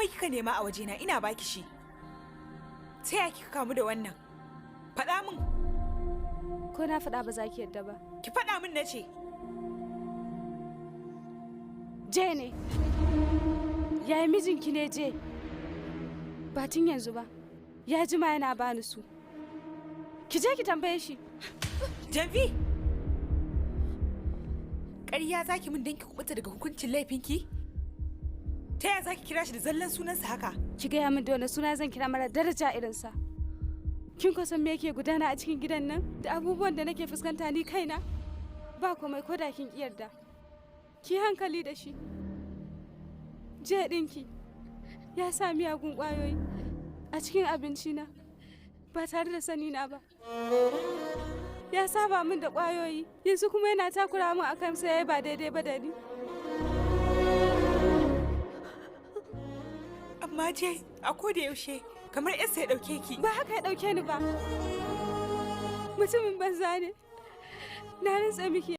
komai kika nema a wajena ina baki shi. Ta ya kika kamu da wannan? Faɗa min. Ko na faɗa ba za ki yadda ba. Ki faɗa min na ce. Je ne. Yayi mijinki ne je. Ba tun yanzu ba. Ya jima yana bani su. Ki je ki tambaye shi. Janvi! Ƙarya za ki min don ki kubuta daga hukuncin laifinki? Ta yaya za ki kira shi da zallan sunansa haka? Ki gaya min da wani suna zan kira mara daraja irinsa. Kin ko san me yake gudana a cikin gidan nan da abubuwan da nake fuskanta ni kaina? Ba komai ko da kin ki yarda. Ki hankali da shi. Je ɗinki ya sa miyagun ƙwayoyi a cikin abincina ba tare da sani na ba. Ya saba min da ƙwayoyi yanzu kuma yana takura min akan sai ba daidai ba da ni. Amma je a koda yaushe kamar yarsa ya ɗauke ki. Ba haka ya ɗauke ni ba. Mutumin banza ne. Na rantsa miki